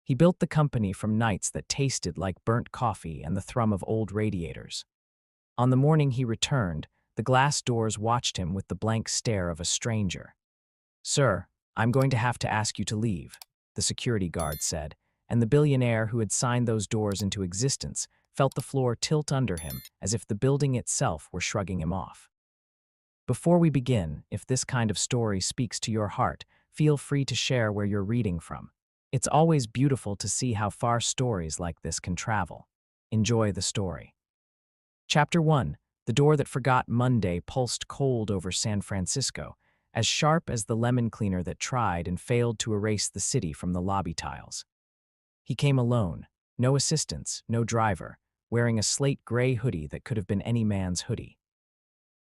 He built the company from nights that tasted like burnt coffee and the thrum of old radiators. On the morning he returned, the glass doors watched him with the blank stare of a stranger. "Sir, I'm going to have to ask you to leave," the security guard said, and the billionaire who had signed those doors into existence felt the floor tilt under him as if the building itself were shrugging him off. Before we begin, if this kind of story speaks to your heart, feel free to share where you're reading from. It's always beautiful to see how far stories like this can travel. Enjoy the story. Chapter 1. The Door That Forgot. Monday pulsed cold over San Francisco, as sharp as the lemon cleaner that tried and failed to erase the city from the lobby tiles. He came alone, no assistants, no driver, wearing a slate gray hoodie that could have been any man's hoodie.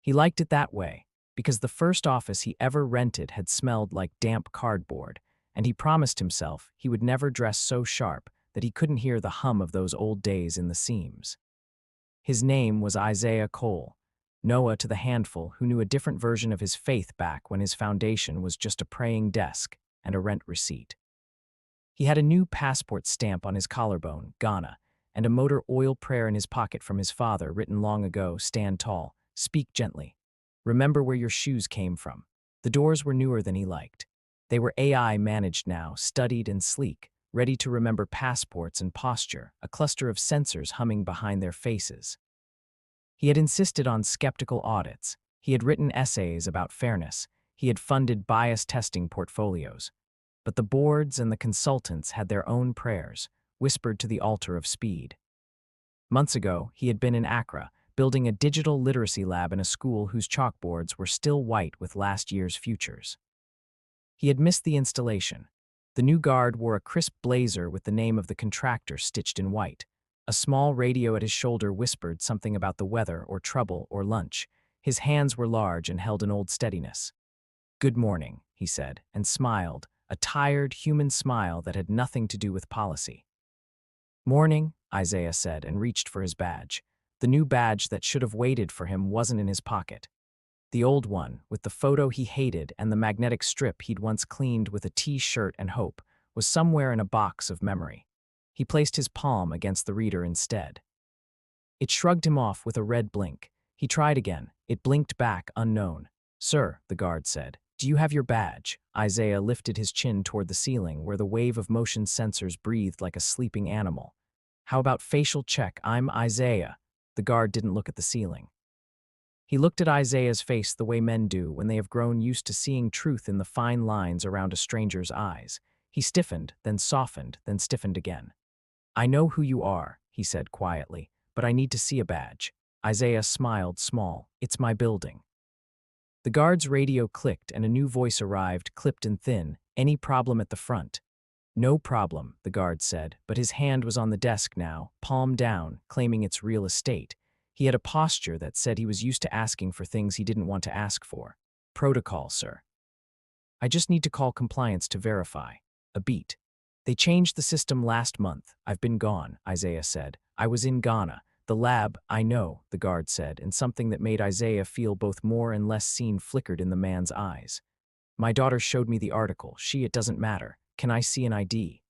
He liked it that way, because the first office he ever rented had smelled like damp cardboard, and he promised himself he would never dress so sharp that he couldn't hear the hum of those old days in the seams. His name was Isaiah Cole, Noah to the handful who knew a different version of his faith back when his foundation was just a praying desk and a rent receipt. He had a new passport stamp on his collarbone, Ghana, and a motor oil prayer in his pocket from his father written long ago, "Stand tall, speak gently. Remember where your shoes came from." The doors were newer than he liked. They were AI managed now, studied and sleek, ready to remember passports and posture, a cluster of sensors humming behind their faces. He had insisted on skeptical audits. He had written essays about fairness. He had funded bias testing portfolios. But the boards and the consultants had their own prayers, whispered to the altar of speed. Months ago, he had been in Accra, building a digital literacy lab in a school whose chalkboards were still white with last year's futures. He had missed the installation. The new guard wore a crisp blazer with the name of the contractor stitched in white. A small radio at his shoulder whispered something about the weather or trouble or lunch. His hands were large and held an old steadiness. "Good morning," he said, and smiled, a tired, human smile that had nothing to do with policy. "Morning," Isaiah said, and reached for his badge. The new badge that should have waited for him wasn't in his pocket. The old one, with the photo he hated and the magnetic strip he'd once cleaned with a T-shirt and hope, was somewhere in a box of memory. He placed his palm against the reader instead. It shrugged him off with a red blink. He tried again. It blinked back, unknown. "Sir," the guard said, "do you have your badge?" Isaiah lifted his chin toward the ceiling, where the wave of motion sensors breathed like a sleeping animal. "How about facial check? I'm Isaiah." The guard didn't look at the ceiling. He looked at Isaiah's face the way men do when they have grown used to seeing truth in the fine lines around a stranger's eyes. He stiffened, then softened, then stiffened again. "I know who you are," he said quietly, "but I need to see a badge." Isaiah smiled small. "It's my building." The guard's radio clicked and a new voice arrived, clipped and thin. "Any problem at the front?" "No problem," the guard said, but his hand was on the desk now, palm down, claiming its real estate. He had a posture that said he was used to asking for things he didn't want to ask for. "Protocol, sir." "I just need to call compliance to verify." A beat. "They changed the system last month. I've been gone," Isaiah said. "I was in Ghana. The lab, I know," the guard said, and something that made Isaiah feel both more and less seen flickered in the man's eyes. "My daughter showed me the article. It doesn't matter. Can I see an ID?"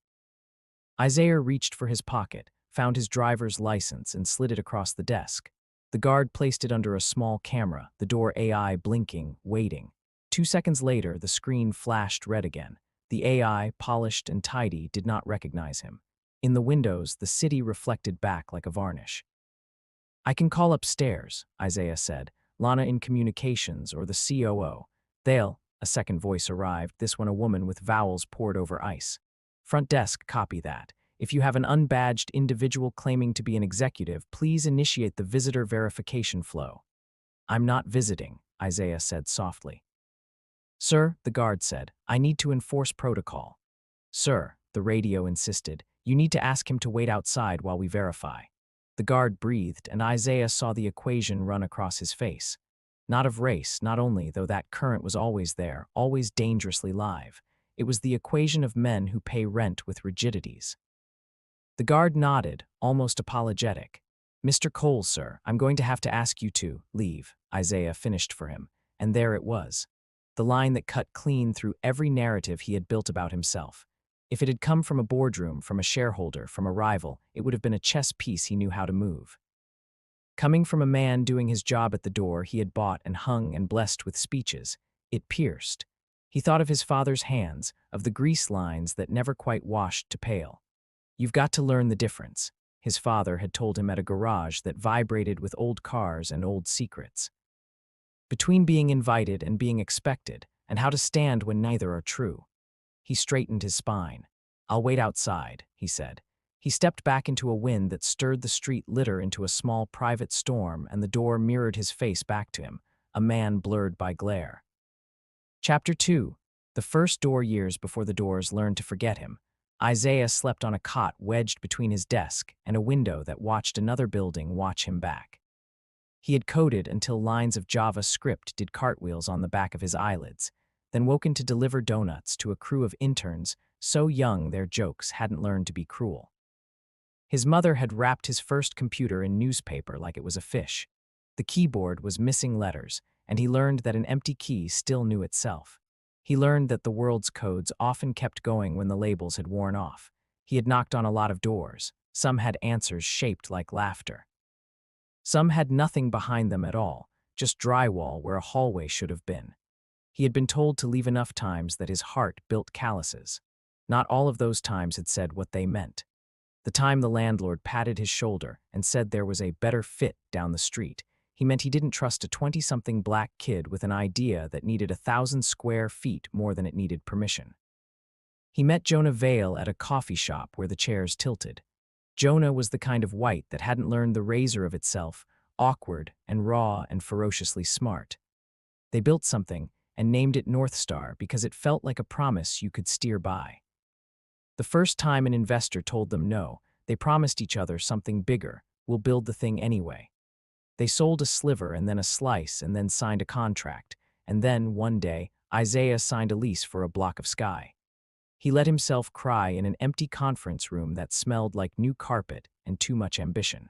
Isaiah reached for his pocket, found his driver's license, and slid it across the desk. The guard placed it under a small camera, the door AI blinking, waiting. 2 seconds later, the screen flashed red again. The AI, polished and tidy, did not recognize him. In the windows, the city reflected back like a varnish. "I can call upstairs," Isaiah said. "Lana in communications or the COO. They'll—" A second voice arrived, this one a woman with vowels poured over ice. "Front desk, copy that. If you have an unbadged individual claiming to be an executive, please initiate the visitor verification flow." "I'm not visiting," Isaiah said softly. "Sir," the guard said, "I need to enforce protocol." "Sir," the radio insisted, "you need to ask him to wait outside while we verify." The guard breathed, and Isaiah saw the equation run across his face. Not of race, not only, though that current was always there, always dangerously live. It was the equation of men who pay rent with rigidities. The guard nodded, almost apologetic. "Mr. Cole, sir, I'm going to have to ask you to leave," Isaiah finished for him, and there it was. The line that cut clean through every narrative he had built about himself. If it had come from a boardroom, from a shareholder, from a rival, it would have been a chess piece he knew how to move. Coming from a man doing his job at the door he had bought and hung and blessed with speeches, it pierced. He thought of his father's hands, of the grease lines that never quite washed to pale. "You've got to learn the difference," his father had told him at a garage that vibrated with old cars and old secrets. Between being invited and being expected, and how to stand when neither are true. He straightened his spine. "I'll wait outside," he said. He stepped back into a wind that stirred the street litter into a small private storm, and the door mirrored his face back to him, a man blurred by glare. Chapter 2. The first door years before the doors learned to forget him. Isaiah slept on a cot wedged between his desk and a window that watched another building watch him back. He had coded until lines of Java script did cartwheels on the back of his eyelids, then woken to deliver donuts to a crew of interns so young their jokes hadn't learned to be cruel. His mother had wrapped his first computer in newspaper like it was a fish. The keyboard was missing letters, and he learned that an empty key still knew itself. He learned that the world's codes often kept going when the labels had worn off. He had knocked on a lot of doors. Some had answers shaped like laughter. Some had nothing behind them at all, just drywall where a hallway should have been. He had been told to leave enough times that his heart built calluses. Not all of those times had said what they meant. The time the landlord patted his shoulder and said there was a better fit down the street, he meant he didn't trust a 20-something black kid with an idea that needed 1,000 square feet more than it needed permission. He met Jonah Vale at a coffee shop where the chairs tilted. Jonah was the kind of white that hadn't learned the razor of itself, awkward and raw and ferociously smart. They built something and named it North Star because it felt like a promise you could steer by. The first time an investor told them no, they promised each other something bigger: "We'll build the thing anyway." They sold a sliver and then a slice and then signed a contract, and then, one day, Isaiah signed a lease for a block of sky. He let himself cry in an empty conference room that smelled like new carpet and too much ambition.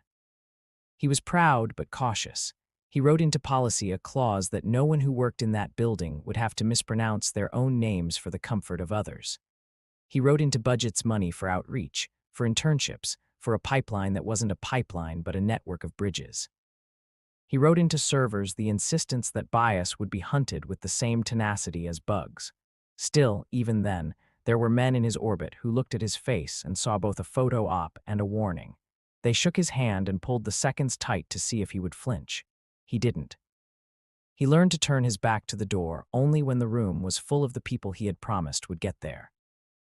He was proud but cautious. He wrote into policy a clause that no one who worked in that building would have to mispronounce their own names for the comfort of others. He wrote into budgets money for outreach, for internships, for a pipeline that wasn't a pipeline but a network of bridges. He wrote into servers the insistence that bias would be hunted with the same tenacity as bugs. Still, even then, there were men in his orbit who looked at his face and saw both a photo op and a warning. They shook his hand and pulled the seconds tight to see if he would flinch. He didn't. He learned to turn his back to the door only when the room was full of the people he had promised would get there.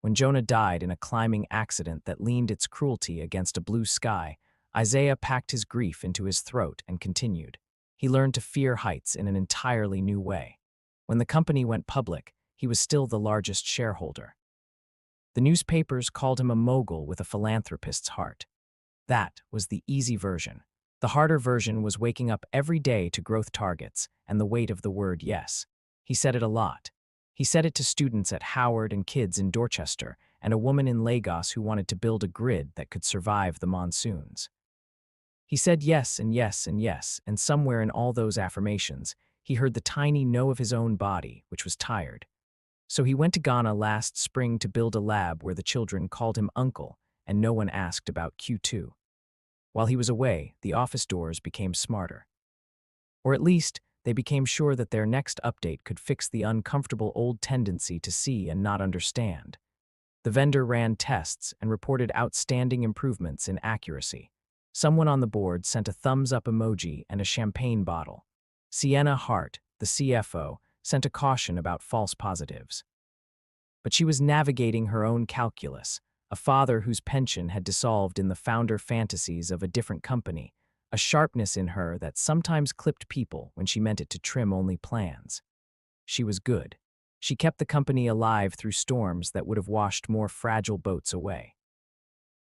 When Jonah died in a climbing accident that leaned its cruelty against a blue sky, Isaiah packed his grief into his throat and continued. He learned to fear heights in an entirely new way. When the company went public, he was still the largest shareholder. The newspapers called him a mogul with a philanthropist's heart. That was the easy version. The harder version was waking up every day to growth targets and the weight of the word yes. He said it a lot. He said it to students at Howard and kids in Dorchester and a woman in Lagos who wanted to build a grid that could survive the monsoons. He said yes and yes and yes, and somewhere in all those affirmations, he heard the tiny no of his own body, which was tired. So he went to Ghana last spring to build a lab where the children called him uncle and no one asked about Q2. While he was away, the office doors became smarter. Or at least, they became sure that their next update could fix the uncomfortable old tendency to see and not understand. The vendor ran tests and reported outstanding improvements in accuracy. Someone on the board sent a thumbs-up emoji and a champagne bottle. Sienna Hart, the CFO, sent a caution about false positives. But she was navigating her own calculus, a father whose pension had dissolved in the founder fantasies of a different company, a sharpness in her that sometimes clipped people when she meant it to trim only plans. She was good. She kept the company alive through storms that would have washed more fragile boats away.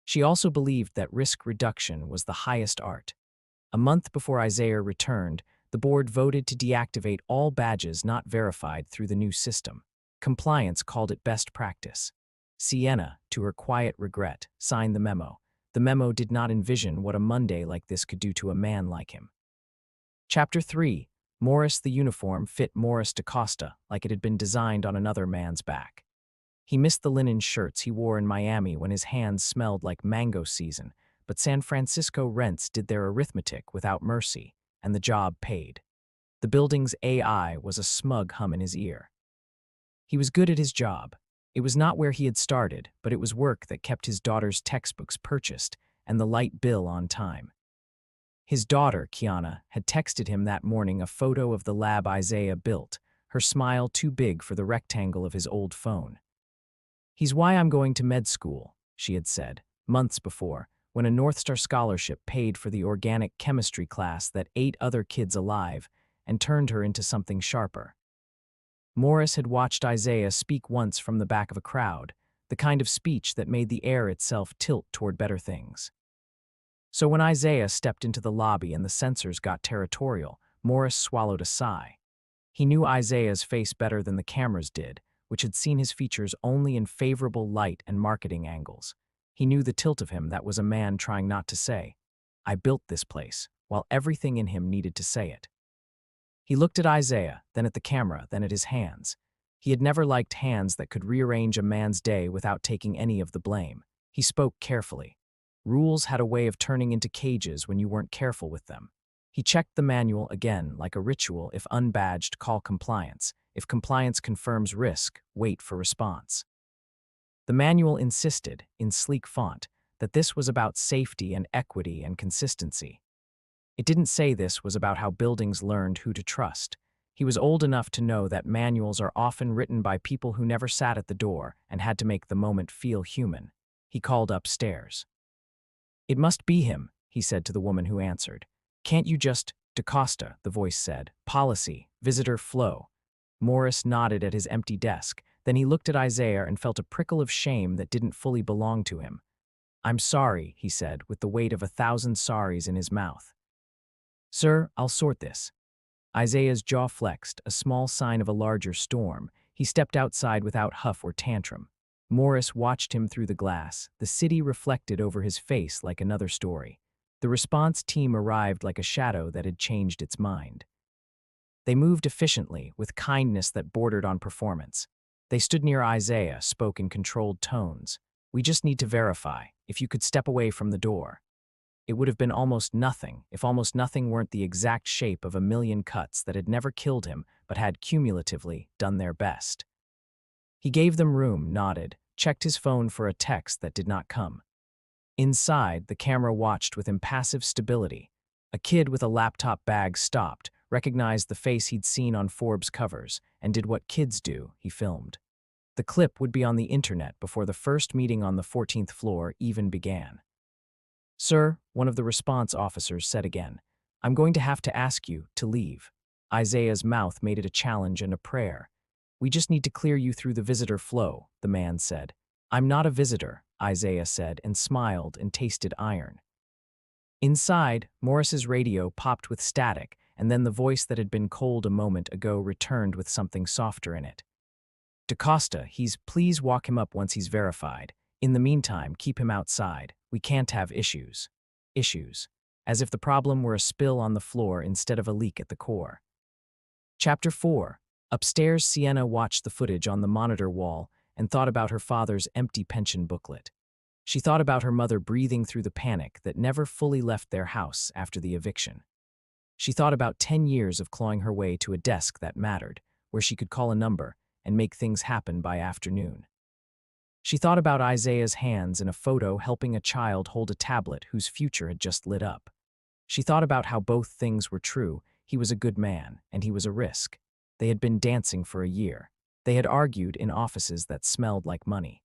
She also believed that risk reduction was the highest art. A month before Isaiah returned, the board voted to deactivate all badges not verified through the new system. Compliance called it best practice. Sienna, to her quiet regret, signed the memo. The memo did not envision what a Monday like this could do to a man like him. Chapter 3. Morris the uniform fit Morris DaCosta like it had been designed on another man's back. He missed the linen shirts he wore in Miami when his hands smelled like mango season, but San Francisco rents did their arithmetic without mercy, and the job paid. The building's AI was a smug hum in his ear. He was good at his job. It was not where he had started, but it was work that kept his daughter's textbooks purchased and the light bill on time. His daughter, Kiana, had texted him that morning a photo of the lab Isaiah built, her smile too big for the rectangle of his old phone. "He's why I'm going to med school," she had said, months before, when a North Star scholarship paid for the organic chemistry class that ate other kids alive and turned her into something sharper. Morris had watched Isaiah speak once from the back of a crowd, the kind of speech that made the air itself tilt toward better things. So when Isaiah stepped into the lobby and the censors got territorial, Morris swallowed a sigh. He knew Isaiah's face better than the cameras did, which had seen his features only in favorable light and marketing angles. He knew the tilt of him that was a man trying not to say, "I built this place," while everything in him needed to say it. He looked at Isaiah, then at the camera, then at his hands. He had never liked hands that could rearrange a man's day without taking any of the blame. He spoke carefully. Rules had a way of turning into cages when you weren't careful with them. He checked the manual again, like a ritual. If unbadged, call compliance. If compliance confirms risk, wait for response. The manual insisted, in sleek font, that this was about safety and equity and consistency. It didn't say this was about how buildings learned who to trust. He was old enough to know that manuals are often written by people who never sat at the door and had to make the moment feel human. He called upstairs. "It must be him," he said to the woman who answered. "Can't you just—" "DaCosta," the voice said. "Policy. Visitor flow." Morris nodded at his empty desk. Then he looked at Isaiah and felt a prickle of shame that didn't fully belong to him. "I'm sorry," he said, with the weight of 1,000 sorries in his mouth. "Sir, I'll sort this." Isaiah's jaw flexed, a small sign of a larger storm. He stepped outside without huff or tantrum. Morris watched him through the glass, the city reflected over his face like another story. The response team arrived like a shadow that had changed its mind. They moved efficiently, with kindness that bordered on performance. They stood near Isaiah, spoke in controlled tones. "We just need to verify. If you could step away from the door." It would have been almost nothing if almost nothing weren't the exact shape of a million cuts that had never killed him but had cumulatively done their best. He gave them room, nodded, checked his phone for a text that did not come. Inside, the camera watched with impassive stability. A kid with a laptop bag stopped, recognized the face he'd seen on Forbes covers, and did what kids do. He filmed. The clip would be on the internet before the first meeting on the 14th floor even began. "Sir," one of the response officers said again, "I'm going to have to ask you to leave." Isaiah's mouth made it a challenge and a prayer. "We just need to clear you through the visitor flow," the man said. "I'm not a visitor," Isaiah said, and smiled and tasted iron. Inside, Morris's radio popped with static, and then the voice that had been cold a moment ago returned with something softer in it. "DaCosta, please walk him up once he's verified. In the meantime, keep him outside. We can't have issues." Issues. As if the problem were a spill on the floor instead of a leak at the core. Chapter 4. Upstairs, Sienna watched the footage on the monitor wall and thought about her father's empty pension booklet. She thought about her mother breathing through the panic that never fully left their house after the eviction. She thought about 10 years of clawing her way to a desk that mattered, where she could call a number and make things happen by afternoon. She thought about Isaiah's hands in a photo helping a child hold a tablet whose future had just lit up. She thought about how both things were true. He was a good man, and he was a risk. They had been dancing for a year. They had argued in offices that smelled like money.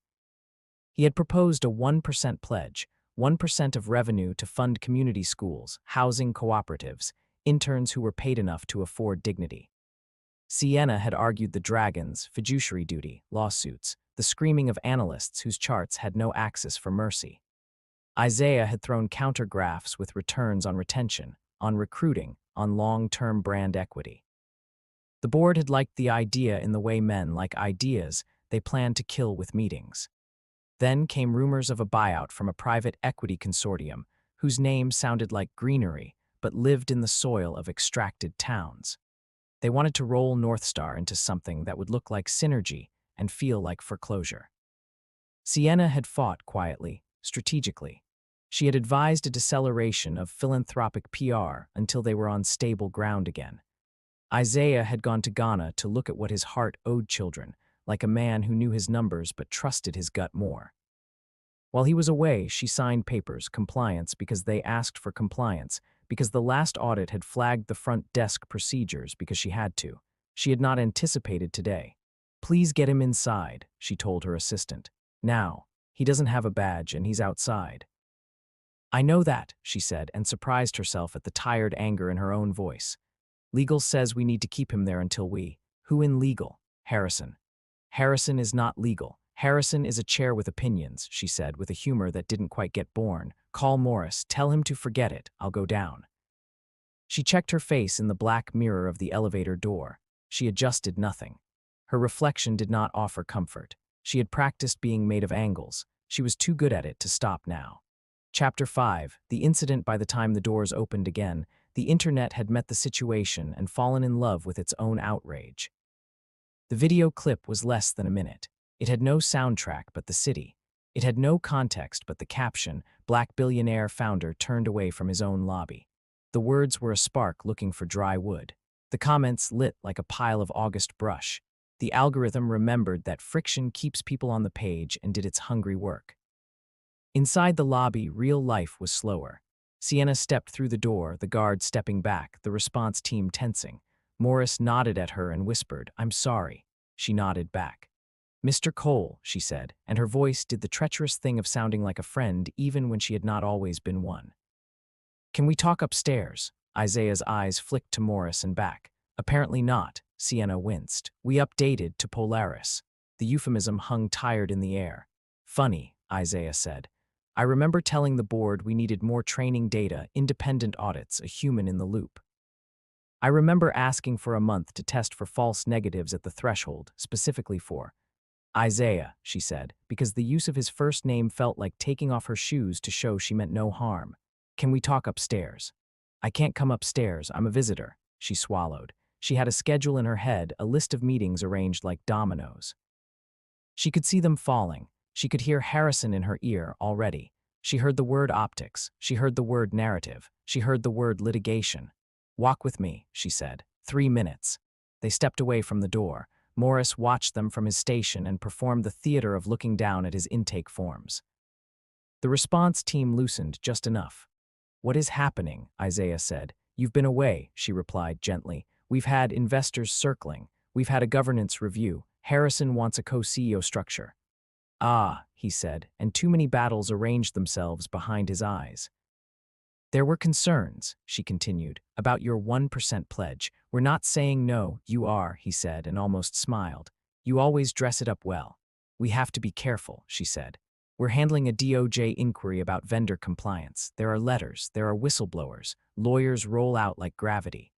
He had proposed a 1% pledge, 1% of revenue to fund community schools, housing cooperatives, interns who were paid enough to afford dignity. Sienna had argued the dragons, fiduciary duty, lawsuits, the screaming of analysts whose charts had no axis for mercy. Isaiah had thrown countergraphs with returns on retention, on recruiting, on long-term brand equity. The board had liked the idea in the way men like ideas they planned to kill with meetings. Then came rumors of a buyout from a private equity consortium whose name sounded like greenery but lived in the soil of extracted towns. They wanted to roll North Star into something that would look like synergy and feel like foreclosure. Sienna had fought quietly, strategically. She had advised a deceleration of philanthropic PR until they were on stable ground again. Isaiah had gone to Ghana to look at what his heart owed children, like a man who knew his numbers but trusted his gut more. While he was away, she signed papers, compliance, because they asked for compliance, because the last audit had flagged the front desk procedures because she had to. She had not anticipated today. Please get him inside, she told her assistant. Now. He doesn't have a badge and he's outside. I know that, she said, and surprised herself at the tired anger in her own voice. Legal says we need to keep him there until we… Who in legal? Harrison. Harrison is not legal. Harrison is a chair with opinions, she said, with a humor that didn't quite get born. Call Morris, tell him to forget it, I'll go down. She checked her face in the black mirror of the elevator door. She adjusted nothing. Her reflection did not offer comfort. She had practiced being made of angles. She was too good at it to stop now. Chapter 5. The incident. By the time the doors opened again, the internet had met the situation and fallen in love with its own outrage. The video clip was less than a minute. It had no soundtrack but the city. It had no context but the caption, "Black billionaire founder turned away from his own lobby." The words were a spark looking for dry wood. The comments lit like a pile of August brush. The algorithm remembered that friction keeps people on the page and did its hungry work. Inside the lobby, real life was slower. Sienna stepped through the door, the guard stepping back, the response team tensing. Morris nodded at her and whispered, "I'm sorry." She nodded back. "Mr. Cole," she said, and her voice did the treacherous thing of sounding like a friend even when she had not always been one. "Can we talk upstairs?" Isaiah's eyes flicked to Morris and back. "Apparently not." Sienna winced. "We updated to Polaris." The euphemism hung tired in the air. "Funny," Isaiah said. "I remember telling the board we needed more training data, independent audits, a human in the loop. I remember asking for a month to test for false negatives at the threshold, specifically for Isaiah," she said, because the use of his first name felt like taking off her shoes to show she meant no harm. "Can we talk upstairs?" "I can't come upstairs, I'm a visitor," she swallowed. She had a schedule in her head, a list of meetings arranged like dominoes. She could see them falling. She could hear Harrison in her ear already. She heard the word optics. She heard the word narrative. She heard the word litigation. "Walk with me," she said. 3 minutes. They stepped away from the door. Morris watched them from his station and performed the theater of looking down at his intake forms. The response team loosened just enough. "What is happening?" Isaiah said. "You've been away," she replied gently. "We've had investors circling. We've had a governance review. Harrison wants a co-CEO structure." "Ah," he said, and too many battles arranged themselves behind his eyes. "There were concerns," she continued, "about your 1% pledge. We're not saying no, you are," he said, and almost smiled. "You always dress it up well." "We have to be careful," she said. "We're handling a DOJ inquiry about vendor compliance. There are letters, there are whistleblowers. Lawyers roll out like gravity.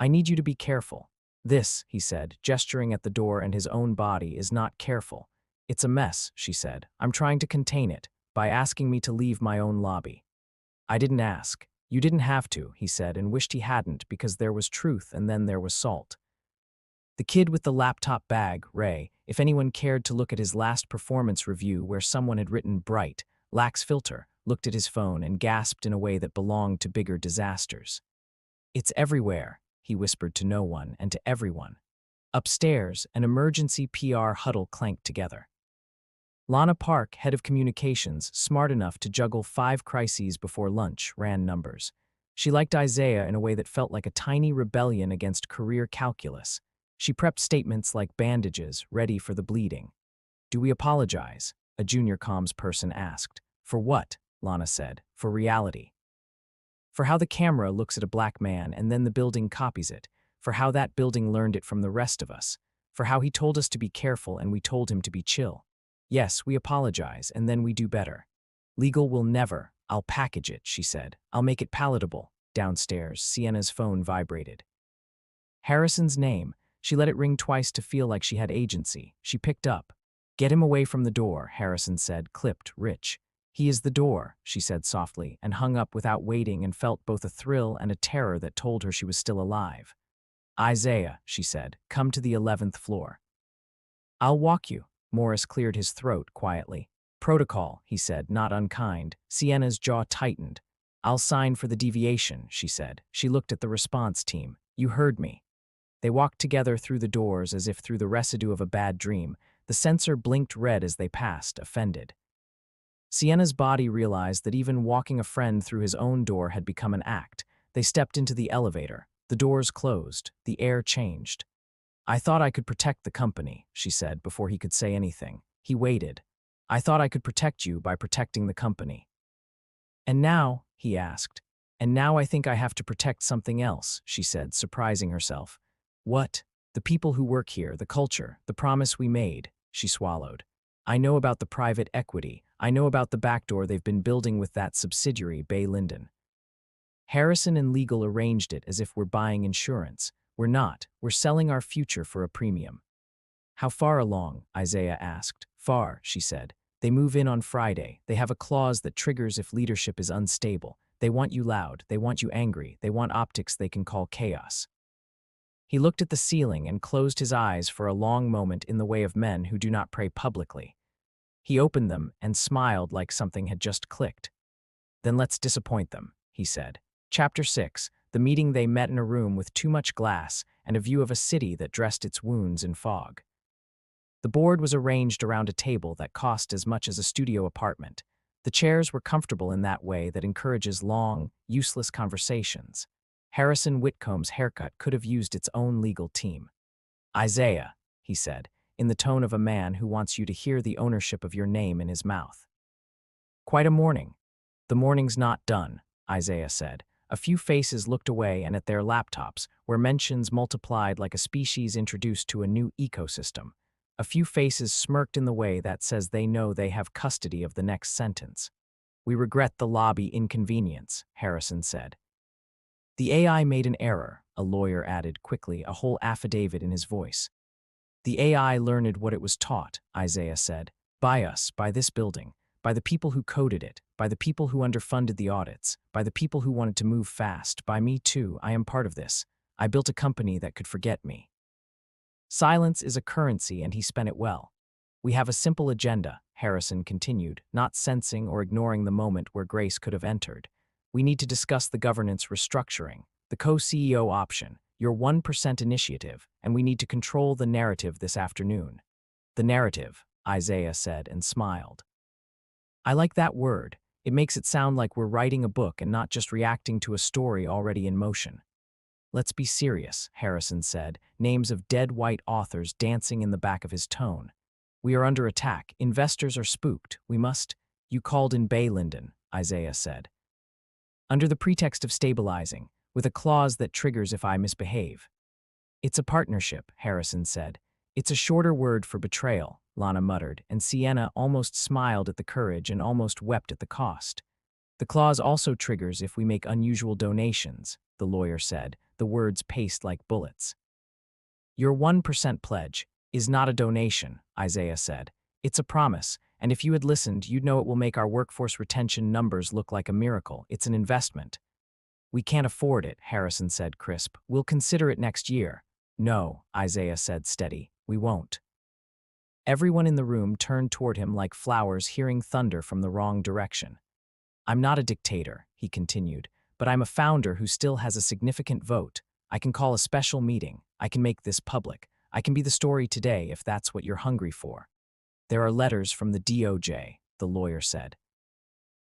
I need you to be careful." "This," he said, gesturing at the door and his own body, "is not careful. It's a mess," she said. "I'm trying to contain it by asking me to leave my own lobby." "I didn't ask." "You didn't have to," he said, and wished he hadn't, because there was truth and then there was salt. The kid with the laptop bag, Ray, if anyone cared to look at his last performance review where someone had written "bright," lacks filter, looked at his phone and gasped in a way that belonged to bigger disasters. "It's everywhere," he whispered to no one and to everyone. Upstairs, an emergency PR huddle clanked together. Lana Park, head of communications, smart enough to juggle 5 crises before lunch, ran numbers. She liked Isaiah in a way that felt like a tiny rebellion against career calculus. She prepped statements like bandages, ready for the bleeding. "Do we apologize?" a junior comms person asked. "For what?" Lana said. "For reality. For how the camera looks at a black man and then the building copies it. For how that building learned it from the rest of us. For how he told us to be careful and we told him to be chill. Yes, we apologize, and then we do better. Legal will never. I'll package it," she said. "I'll make it palatable." Downstairs, Sienna's phone vibrated. Harrison's name. She let it ring twice to feel like she had agency. She picked up. "Get him away from the door," Harrison said, clipped, rich. "He is the door," she said softly, and hung up without waiting and felt both a thrill and a terror that told her she was still alive. "Isaiah," she said, "come to the 11th floor." "I'll walk you." Morris cleared his throat quietly. Protocol, he said, not unkind. Sienna's jaw tightened. I'll sign for the deviation, she said. She looked at the response team. You heard me. They walked together through the doors as if through the residue of a bad dream. The sensor blinked red as they passed, offended. Sienna's body realized that even walking a friend through his own door had become an act. They stepped into the elevator. The doors closed. The air changed. I thought I could protect the company, she said before he could say anything. He waited. I thought I could protect you by protecting the company. And now, he asked. And now I think I have to protect something else, she said, surprising herself. What? The people who work here, the culture, the promise we made, she swallowed. I know about the private equity. I know about the backdoor they've been building with that subsidiary, Bay Linden. Harrison and legal arranged it as if we're buying insurance. We're not. We're selling our future for a premium. How far along? Isaiah asked. Far, she said. They move in on Friday. They have a clause that triggers if leadership is unstable. They want you loud. They want you angry. They want optics they can call chaos. He looked at the ceiling and closed his eyes for a long moment in the way of men who do not pray publicly. He opened them and smiled like something had just clicked. Then let's disappoint them, he said. Chapter 6, the meeting. They met in a room with too much glass and a view of a city that dressed its wounds in fog. The board was arranged around a table that cost as much as a studio apartment. The chairs were comfortable in that way that encourages long, useless conversations. Harrison Whitcomb's haircut could have used its own legal team. Isaiah, he said, in the tone of a man who wants you to hear the ownership of your name in his mouth. Quite a morning. The morning's not done, Isaiah said. A few faces looked away and at their laptops, where mentions multiplied like a species introduced to a new ecosystem. A few faces smirked in the way that says they know they have custody of the next sentence. We regret the lobby inconvenience, Harrison said. The AI made an error, a lawyer added quickly, a whole affidavit in his voice. The AI learned what it was taught, Isaiah said. By us, by this building, by the people who coded it, by the people who underfunded the audits, by the people who wanted to move fast, by me too. I am part of this. I built a company that could forget me. Silence is a currency, and he spent it well. We have a simple agenda, Harrison continued, not sensing or ignoring the moment where Grace could have entered. We need to discuss the governance restructuring, the co-CEO option, your 1% initiative, and we need to control the narrative this afternoon. The narrative, Isaiah said and smiled. I like that word. It makes it sound like we're writing a book and not just reacting to a story already in motion. Let's be serious, Harrison said, names of dead white authors dancing in the back of his tone. We are under attack. Investors are spooked. We must. You called in Bay Linden, Isaiah said. Under the pretext of stabilizing, with a clause that triggers if I misbehave. It's a partnership, Harrison said. It's a shorter word for betrayal, Lana muttered, and Sienna almost smiled at the courage and almost wept at the cost. The clause also triggers if we make unusual donations, the lawyer said, the words paced like bullets. Your 1% pledge is not a donation, Isaiah said. It's a promise, and if you had listened, you'd know it will make our workforce retention numbers look like a miracle. It's an investment. We can't afford it, Harrison said crisp. We'll consider it next year. No, Isaiah said steady. We won't. Everyone in the room turned toward him like flowers hearing thunder from the wrong direction. I'm not a dictator, he continued, but I'm a founder who still has a significant vote. I can call a special meeting. I can make this public. I can be the story today if that's what you're hungry for. There are letters from the DOJ, the lawyer said.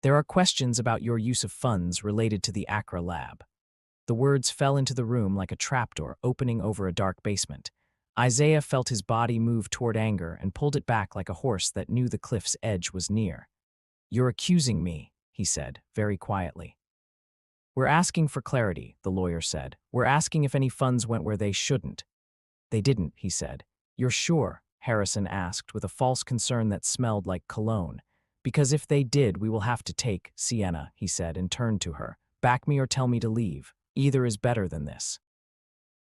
There are questions about your use of funds related to the Accra lab. The words fell into the room like a trapdoor opening over a dark basement. Isaiah felt his body move toward anger and pulled it back like a horse that knew the cliff's edge was near. You're accusing me, he said, very quietly. We're asking for clarity, the lawyer said. We're asking if any funds went where they shouldn't. They didn't, he said. You're sure? Harrison asked with a false concern that smelled like cologne. Because if they did, we will have to take Sienna, he said and turned to her. Back me or tell me to leave. Either is better than this.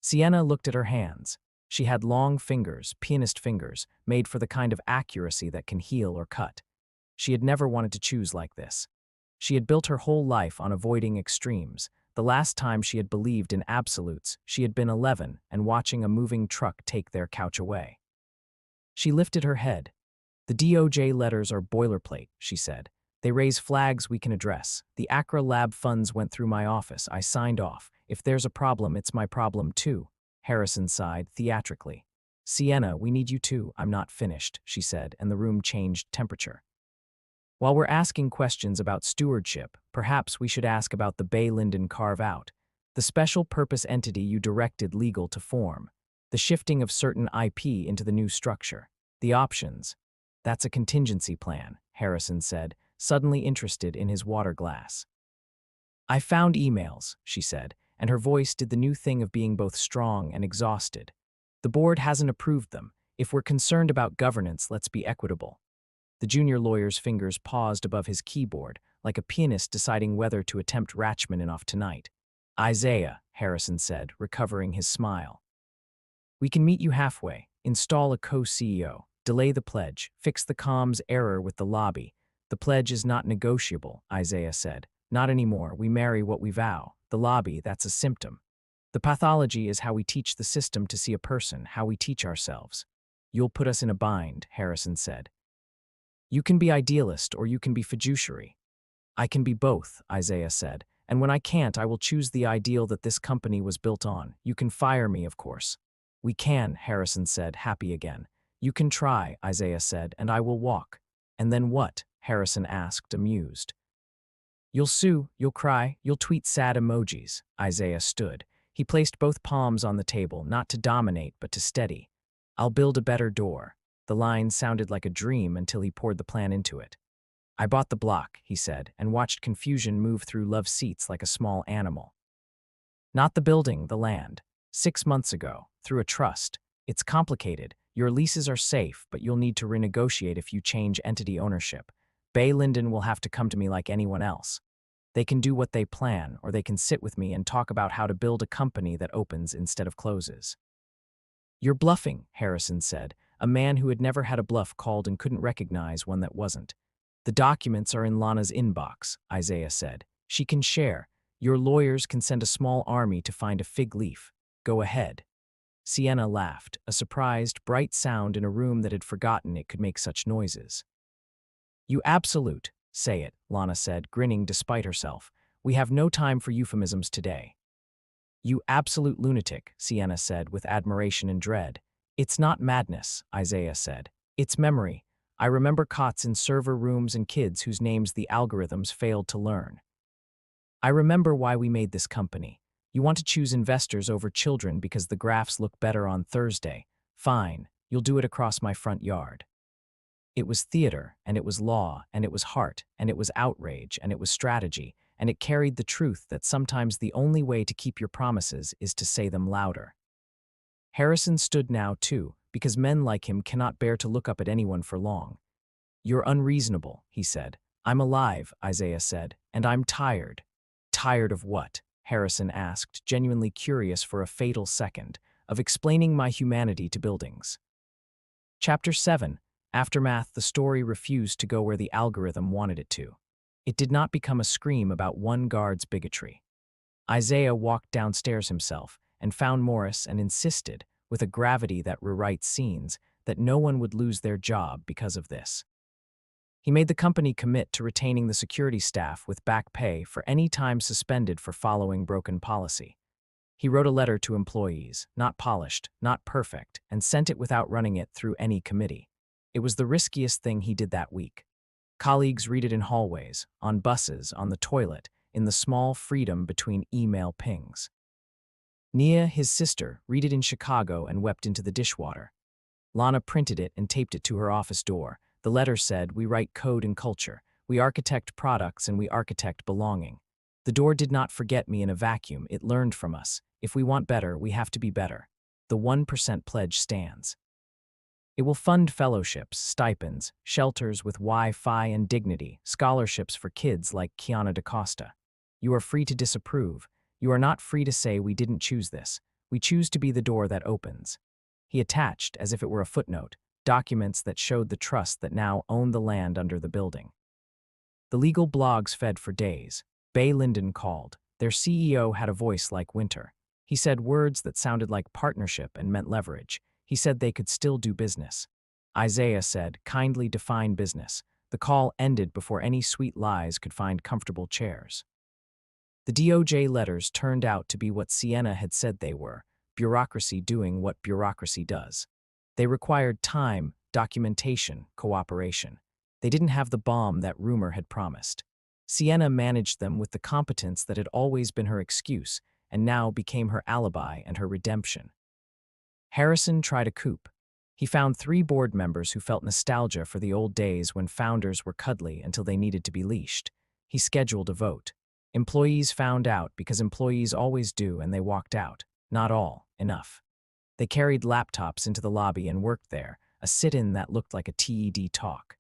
Sienna looked at her hands. She had long fingers, pianist fingers, made for the kind of accuracy that can heal or cut. She had never wanted to choose like this. She had built her whole life on avoiding extremes. The last time she had believed in absolutes, she had been 11 and watching a moving truck take their couch away. She lifted her head. The DOJ letters are boilerplate, she said. They raise flags we can address. The Accra lab funds went through my office. I signed off. If there's a problem, it's my problem too. Harrison sighed theatrically. Sienna, we need you too. I'm not finished, she said, and the room changed temperature. While we're asking questions about stewardship, perhaps we should ask about the Bay Linden carve-out, the special purpose entity you directed legal to form, the shifting of certain IP into the new structure, the options. That's a contingency plan, Harrison said, suddenly interested in his water glass. I found emails, she said, and her voice did the new thing of being both strong and exhausted. The board hasn't approved them. If we're concerned about governance, let's be equitable. The junior lawyer's fingers paused above his keyboard, like a pianist deciding whether to attempt Rachmaninoff tonight. Isaiah, Harrison said, recovering his smile. We can meet you halfway, install a co-CEO, delay the pledge, fix the comms error with the lobby. The pledge is not negotiable, Isaiah said. Not anymore. We marry what we vow. The lobby, that's a symptom. The pathology is how we teach the system to see a person, how we teach ourselves. You'll put us in a bind, Harrison said. You can be idealist or you can be fiduciary. I can be both, Isaiah said, and when I can't, I will choose the ideal that this company was built on. You can fire me, of course. We can, Harrison said, happy again. You can try, Isaiah said, and I will walk. And then what? Harrison asked, amused. You'll sue, you'll cry, you'll tweet sad emojis. Isaiah stood. He placed both palms on the table, not to dominate, but to steady. I'll build a better door. The line sounded like a dream until he poured the plan into it. I bought the block, he said, and watched confusion move through Love's seats like a small animal. Not the building, the land. 6 months ago, through a trust. It's complicated. Your leases are safe, but you'll need to renegotiate if you change entity ownership. Bay Linden will have to come to me like anyone else. They can do what they plan, or they can sit with me and talk about how to build a company that opens instead of closes. You're bluffing, Harrison said. A man who had never had a bluff called and couldn't recognize one that wasn't. The documents are in Lana's inbox, Isaiah said. She can share. Your lawyers can send a small army to find a fig leaf. Go ahead. Sienna laughed, a surprised, bright sound in a room that had forgotten it could make such noises. You absolute, say it, Lana said, grinning despite herself. We have no time for euphemisms today. You absolute lunatic, Sienna said with admiration and dread. It's not madness, Isaiah said. It's memory. I remember cots in server rooms and kids whose names the algorithms failed to learn. I remember why we made this company. You want to choose investors over children because the graphs look better on Thursday. Fine, you'll do it across my front yard. It was theater, and it was law, and it was heart, and it was outrage, and it was strategy, and it carried the truth that sometimes the only way to keep your promises is to say them louder. Harrison stood now, too, because men like him cannot bear to look up at anyone for long. You're unreasonable, he said. I'm alive, Isaiah said, and I'm tired. Tired of what? Harrison asked, genuinely curious for a fatal second, of explaining my humanity to buildings. Chapter 7. Aftermath. The story refused to go where the algorithm wanted it to. It did not become a scream about one guard's bigotry. Isaiah walked downstairs himself and found Morris and insisted, with a gravity that rewrites scenes, that no one would lose their job because of this. He made the company commit to retaining the security staff with back pay for any time suspended for following broken policy. He wrote a letter to employees, not polished, not perfect, and sent it without running it through any committee. It was the riskiest thing he did that week. Colleagues read it in hallways, on buses, on the toilet, in the small freedom between email pings. Nia, his sister, read it in Chicago and wept into the dishwater. Lana printed it and taped it to her office door. The letter said, "We write code and culture. We architect products and we architect belonging." The door did not forget me in a vacuum. It learned from us. If we want better, we have to be better. The 1% pledge stands. It will fund fellowships, stipends, shelters with Wi-Fi and dignity, scholarships for kids like Kiana DaCosta. You are free to disapprove. You are not free to say we didn't choose this. We choose to be the door that opens. He attached, as if it were a footnote, documents that showed the trust that now owned the land under the building. The legal blogs fed for days. Bay Linden called. Their CEO had a voice like winter. He said words that sounded like partnership and meant leverage. He said they could still do business. Isaiah said, kindly define business. The call ended before any sweet lies could find comfortable chairs. The DOJ letters turned out to be what Sienna had said they were, bureaucracy doing what bureaucracy does. They required time, documentation, cooperation. They didn't have the bomb that rumor had promised. Sienna managed them with the competence that had always been her excuse and now became her alibi and her redemption. Harrison tried a coup. He found 3 board members who felt nostalgia for the old days when founders were cuddly until they needed to be leashed. He scheduled a vote. Employees found out because employees always do, and they walked out. Not all, enough. They carried laptops into the lobby and worked there, a sit-in that looked like a TED talk.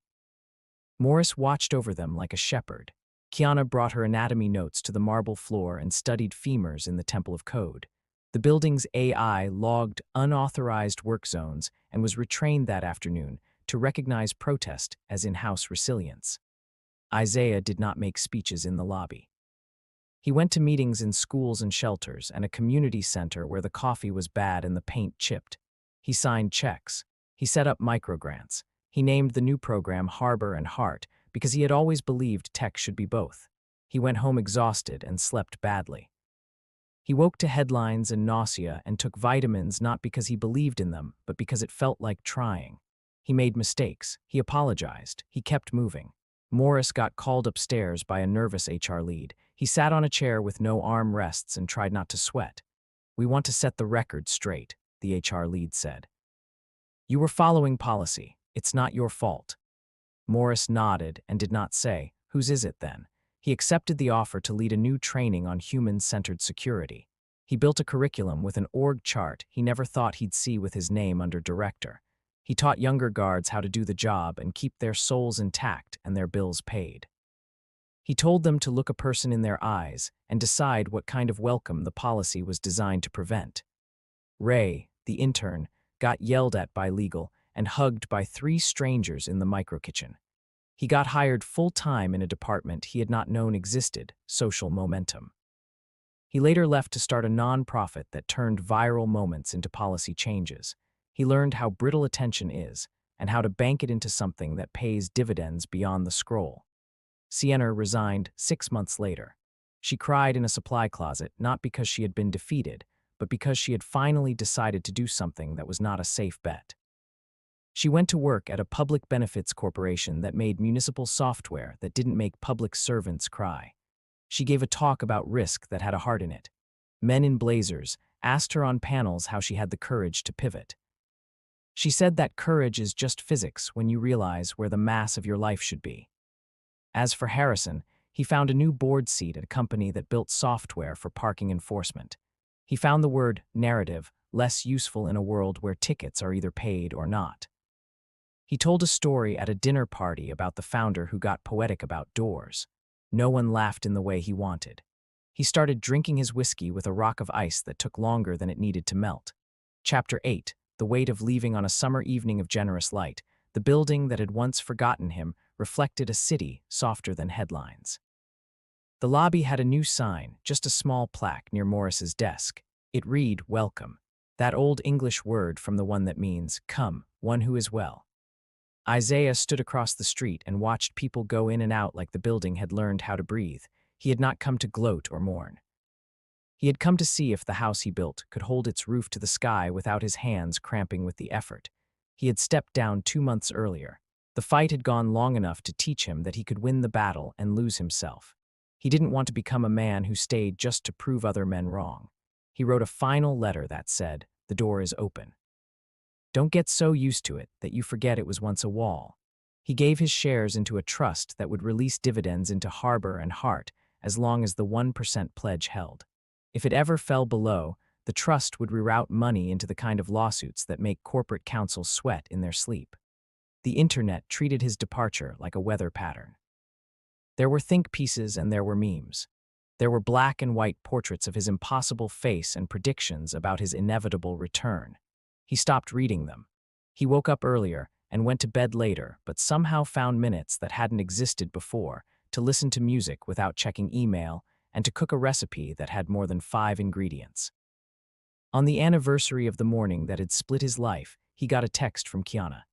Morris watched over them like a shepherd. Kiana brought her anatomy notes to the marble floor and studied femurs in the Temple of Code. The building's AI logged unauthorized work zones and was retrained that afternoon to recognize protest as in-house resilience. Isaiah did not make speeches in the lobby. He went to meetings in schools and shelters and a community center where the coffee was bad and the paint chipped. He signed checks. He set up microgrants. He named the new program Harbor and Heart because he had always believed tech should be both. He went home exhausted and slept badly. He woke to headlines and nausea and took vitamins not because he believed in them, but because it felt like trying. He made mistakes. He apologized. He kept moving. Morris got called upstairs by a nervous HR lead. He sat on a chair with no arm rests and tried not to sweat. "We want to set the record straight," the HR lead said. "You were following policy. It's not your fault." Morris nodded and did not say, "Whose is it then?" He accepted the offer to lead a new training on human-centered security. He built a curriculum with an org chart he never thought he'd see with his name under director. He taught younger guards how to do the job and keep their souls intact and their bills paid. He told them to look a person in their eyes and decide what kind of welcome the policy was designed to prevent. Ray, the intern, got yelled at by legal and hugged by 3 strangers in the micro-kitchen. He got hired full-time in a department he had not known existed, social momentum. He later left to start a non-profit that turned viral moments into policy changes. He learned how brittle attention is and how to bank it into something that pays dividends beyond the scroll. Sienna resigned 6 months later. She cried in a supply closet not because she had been defeated, but because she had finally decided to do something that was not a safe bet. She went to work at a public benefits corporation that made municipal software that didn't make public servants cry. She gave a talk about risk that had a heart in it. Men in blazers asked her on panels how she had the courage to pivot. She said that courage is just physics when you realize where the mass of your life should be. As for Harrison, he found a new board seat at a company that built software for parking enforcement. He found the word narrative less useful in a world where tickets are either paid or not. He told a story at a dinner party about the founder who got poetic about doors. No one laughed in the way he wanted. He started drinking his whiskey with a rock of ice that took longer than it needed to melt. Chapter 8, The Weight of Leaving on a Summer Evening of Generous Light. The building that had once forgotten him reflected a city softer than headlines. The lobby had a new sign, just a small plaque near Morris's desk. It read, "Welcome," that old English word from the one that means, "Come, one who is well." Isaiah stood across the street and watched people go in and out like the building had learned how to breathe. He had not come to gloat or mourn. He had come to see if the house he built could hold its roof to the sky without his hands cramping with the effort. He had stepped down 2 months earlier. The fight had gone long enough to teach him that he could win the battle and lose himself. He didn't want to become a man who stayed just to prove other men wrong. He wrote a final letter that said, "The door is open." Don't get so used to it that you forget it was once a wall. He gave his shares into a trust that would release dividends into Harbor and Heart as long as the 1% pledge held. If it ever fell below, the trust would reroute money into the kind of lawsuits that make corporate counsels sweat in their sleep. The internet treated his departure like a weather pattern. There were think pieces and there were memes. There were black and white portraits of his impossible face and predictions about his inevitable return. He stopped reading them. He woke up earlier and went to bed later, but somehow found minutes that hadn't existed before to listen to music without checking email and to cook a recipe that had more than 5 ingredients. On the anniversary of the morning that had split his life, he got a text from Kiana.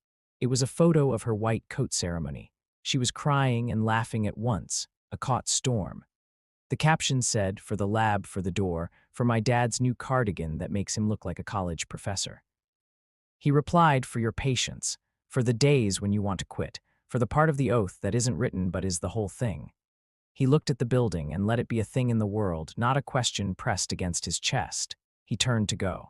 It was a photo of her white coat ceremony. She was crying and laughing at once, a caught storm. The caption said, "For the lab, for the door, for my dad's new cardigan that makes him look like a college professor." He replied, "For your patience, for the days when you want to quit, for the part of the oath that isn't written but is the whole thing." He looked at the building and let it be a thing in the world, not a question pressed against his chest. He turned to go.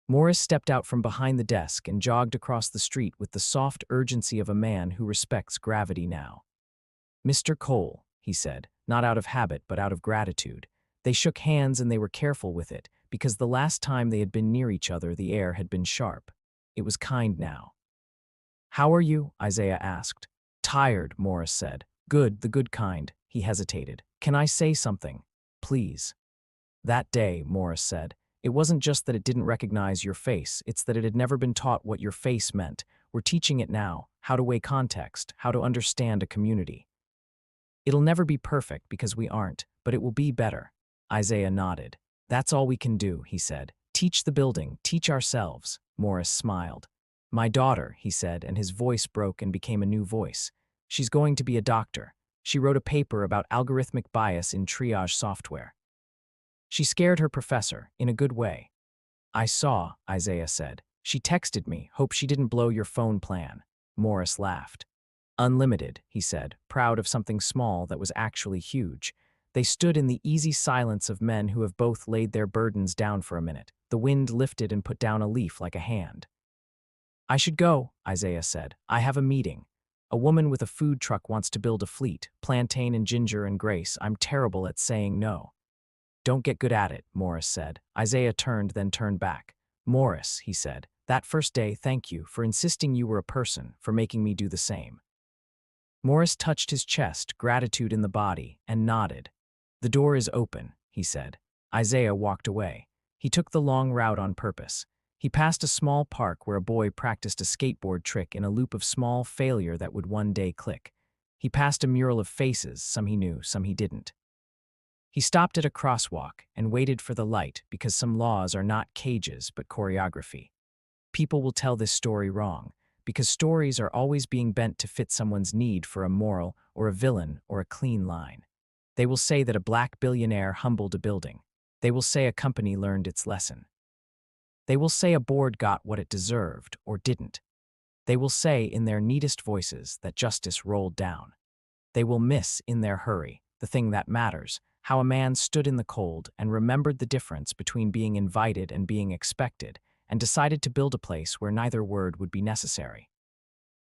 Morris stepped out from behind the desk and jogged across the street with the soft urgency of a man who respects gravity now. "Mr. Cole," he said, not out of habit but out of gratitude. They shook hands and they were careful with it, because the last time they had been near each other the air had been sharp. It was kind now. "How are you?" Isaiah asked. "Tired," Morris said. "Good, the good kind." He hesitated. "Can I say something? Please." "That day," Morris said, "it wasn't just that it didn't recognize your face, it's that it had never been taught what your face meant. We're teaching it now, how to weigh context, how to understand a community. It'll never be perfect because we aren't, but it will be better." Isaiah nodded. "That's all we can do," he said. "Teach the building, teach ourselves." Morris smiled. "My daughter," he said, and his voice broke and became a new voice. "She's going to be a doctor. She wrote a paper about algorithmic bias in triage software. She scared her professor, in a good way." "I saw," Isaiah said. "She texted me, hope she didn't blow your phone plan." Morris laughed. "Unlimited," he said, proud of something small that was actually huge. They stood in the easy silence of men who have both laid their burdens down for a minute. The wind lifted and put down a leaf like a hand. "I should go," Isaiah said. "I have a meeting. A woman with a food truck wants to build a fleet, plantain and ginger and grace. I'm terrible at saying no." "Don't get good at it," Morris said. Isaiah turned, then turned back. "Morris," he said, "that first day, thank you for insisting you were a person, for making me do the same." Morris touched his chest, gratitude in the body, and nodded. "The door is open," he said. Isaiah walked away. He took the long route on purpose. He passed a small park where a boy practiced a skateboard trick in a loop of small failure that would one day click. He passed a mural of faces, some he knew, some he didn't. He stopped at a crosswalk and waited for the light because some laws are not cages but choreography. People will tell this story wrong, because stories are always being bent to fit someone's need for a moral or a villain or a clean line. They will say that a black billionaire humbled a building. They will say a company learned its lesson. They will say a board got what it deserved or didn't. They will say in their neatest voices that justice rolled down. They will miss, in their hurry, the thing that matters, how a man stood in the cold and remembered the difference between being invited and being expected, and decided to build a place where neither word would be necessary.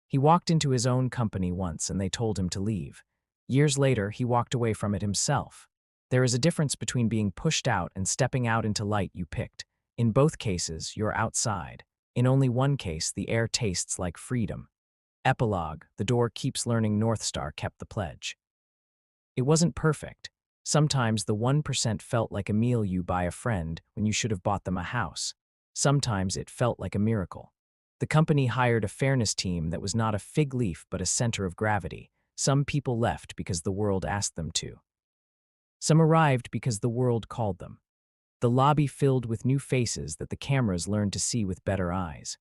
He walked into his own company once and they told him to leave. Years later, he walked away from it himself. There is a difference between being pushed out and stepping out into light you picked. In both cases, you're outside. In only one case, the air tastes like freedom. Epilogue: the door keeps learning North Star kept the pledge. It wasn't perfect. Sometimes the 1% felt like a meal you buy a friend when you should have bought them a house. Sometimes it felt like a miracle. The company hired a fairness team that was not a fig leaf but a center of gravity. Some people left because the world asked them to. Some arrived because the world called them. The lobby filled with new faces that the cameras learned to see with better eyes.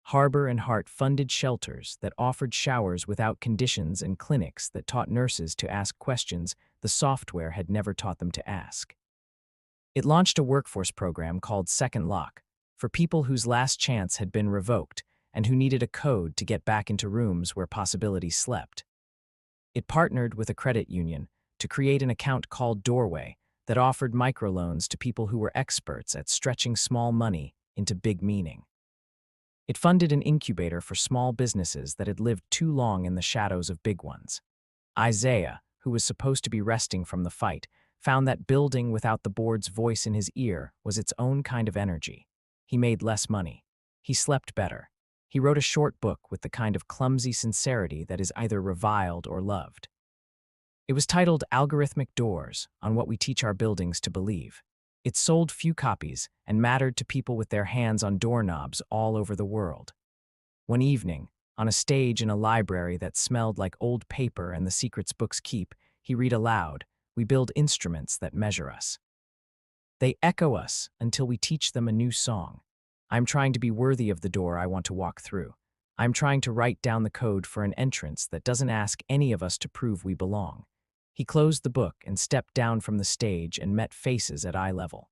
Harbor and Hart funded shelters that offered showers without conditions and clinics that taught nurses to ask questions the software had never taught them to ask. It launched a workforce program called Second Lock for people whose last chance had been revoked and who needed a code to get back into rooms where possibility slept. It partnered with a credit union to create an account called Doorway that offered microloans to people who were experts at stretching small money into big meaning. It funded an incubator for small businesses that had lived too long in the shadows of big ones. Isaiah, who was supposed to be resting from the fight, found that building without the board's voice in his ear was its own kind of energy. He made less money. He slept better. He wrote a short book with the kind of clumsy sincerity that is either reviled or loved. It was titled Algorithmic Doors, on what we teach our buildings to believe. It sold few copies and mattered to people with their hands on doorknobs all over the world. One evening, on a stage in a library that smelled like old paper and the secrets books keep, he read aloud, "We build instruments that measure us. They echo us until we teach them a new song. I'm trying to be worthy of the door I want to walk through. I'm trying to write down the code for an entrance that doesn't ask any of us to prove we belong. He closed the book and stepped down from the stage and met faces at eye level.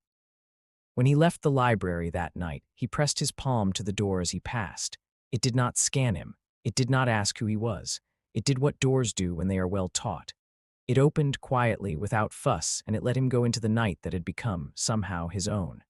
When he left the library that night, he pressed his palm to the door as he passed. It did not scan him. It did not ask who he was. It did what doors do when they are well taught. It opened quietly, without fuss, and it let him go into the night that had become, somehow, his own.